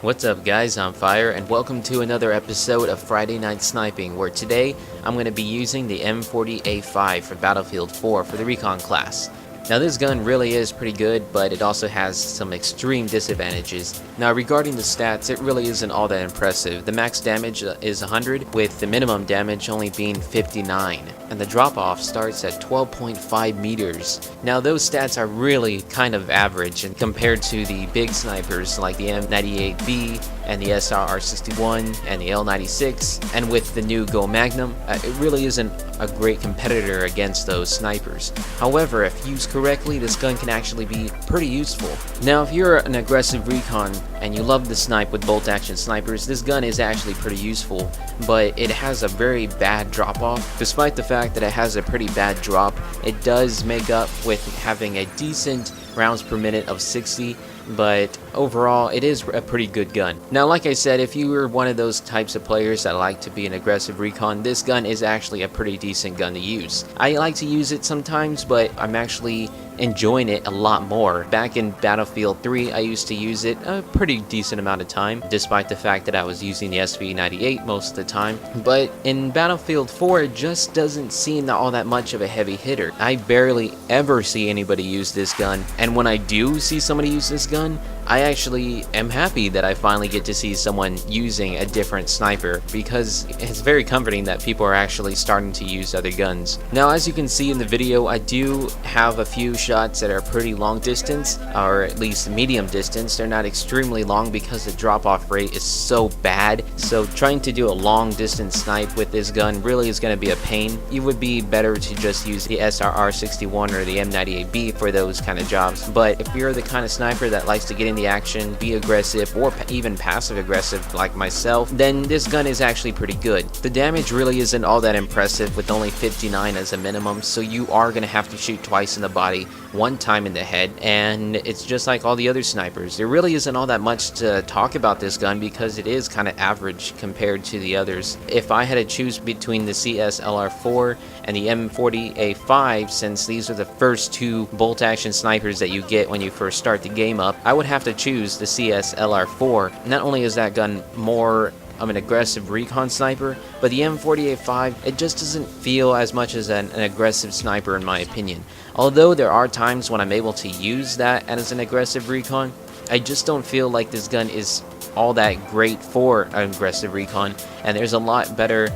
What's up guys, I'm Fire and welcome to another episode of Friday Night Sniping, where today I'm going to be using the M40A5 for Battlefield 4 for the Recon class. Now this gun really is pretty good, but it also has some extreme disadvantages. Now regarding the stats, it really isn't all that impressive. The max damage is 100, with the minimum damage only being 59. And the drop-off starts at 12.5 meters. Now those stats are really kind of average and compared to the big snipers like the M40A5 and the SRR61 and the L96, and with the new Go Magnum, it really isn't a great competitor against those snipers. However, if used correctly, this gun can actually be pretty useful. Now if you're an aggressive recon and you love the snipe with bolt action snipers, this gun is actually pretty useful, but it has a very bad drop off. Despite the fact that it has a pretty bad drop, it does make up with having a decent rounds per minute of 60, but overall it is a pretty good gun. Now like I said, if you were one of those types of players that like to be an aggressive recon, this gun is actually a pretty decent gun to use. I like to use it sometimes, but I'm actually enjoying it a lot more. Back in Battlefield 3, I used to use it a pretty decent amount of time, despite the fact that I was using the SV98 most of the time. But in Battlefield 4, it just doesn't seem all that much of a heavy hitter. I barely ever see anybody use this gun, and when I do see somebody use this gun, I actually am happy that I finally get to see someone using a different sniper, because it's very comforting that people are actually starting to use other guns. Now as you can see in the video, I do have a few shots that are pretty long distance, or at least medium distance. They're not extremely long because the drop off rate is so bad, so trying to do a long distance snipe with this gun really is going to be a pain. It would be better to just use the SRR61 or the M40A5 for those kind of jobs. But if you're the kind of sniper that likes to get in the action, be aggressive, or even passive aggressive like myself, then this gun is actually pretty good. The damage really isn't all that impressive, with only 59 as a minimum, so you are going to have to shoot twice in the body, one time in the head, and it's just like all the other snipers. There really isn't all that much to talk about this gun because it is kind of average compared to the others. If I had to choose between the CS-LR4 and the M40A5, since these are the first two bolt action snipers that you get when you first start the game up, I would have to choose the CS-LR4. Not only is that gun more of an aggressive recon sniper, but the M40A5, it just doesn't feel as much as an aggressive sniper in my opinion. Although there are times when I'm able to use that as an aggressive recon, I just don't feel like this gun is all that great for an aggressive recon, and there's a lot better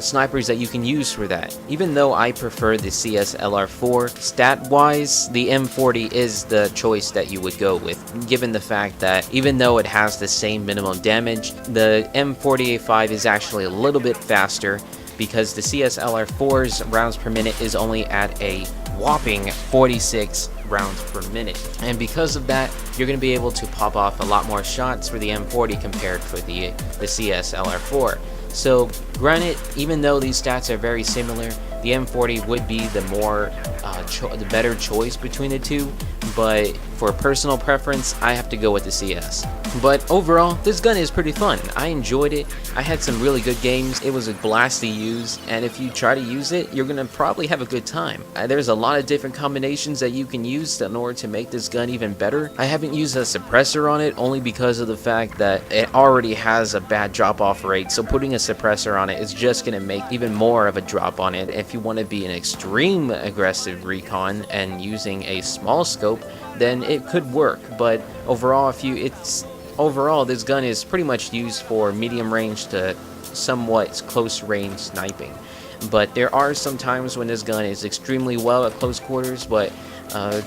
snipers that you can use for that. Even though I prefer the CS-LR4, stat-wise, the M40 is the choice that you would go with, given the fact that even though it has the same minimum damage, the M40A5 is actually a little bit faster, because the CS-LR4's rounds per minute is only at a whopping 46 rounds per minute, and because of that, you're going to be able to pop off a lot more shots for the M40 compared for the CS-LR4. So granted, even though these stats are very similar, the M40 would be the the better choice between the two, but for personal preference, I have to go with the CS. But overall, this gun is pretty fun. I enjoyed it. I had some really good games. It was a blast to use, and if you try to use it, you're gonna probably have a good time. There's a lot of different combinations that you can use in order to make this gun even better. I haven't used a suppressor on it only because of the fact that it already has a bad drop-off rate, so putting a suppressor on it is just gonna make even more of a drop on it. If you want to be an extreme aggressive recon and using a small scope, then it could work. But overall, overall this gun is pretty much used for medium range to somewhat close range sniping. But there are some times when this gun is extremely well at close quarters, but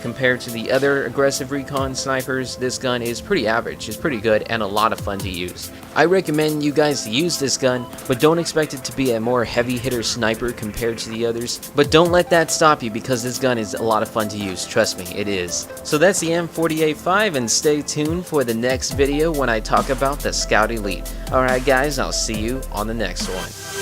compared to the other aggressive recon snipers, this gun is pretty average. It's pretty good and a lot of fun to use. I recommend you guys to use this gun, but don't expect it to be a more heavy hitter sniper compared to the others. But don't let that stop you, because this gun is a lot of fun to use. Trust me, it is. So that's the M40A5, and stay tuned for the next video when I talk about the Scout Elite. Alright guys, I'll see you on the next one.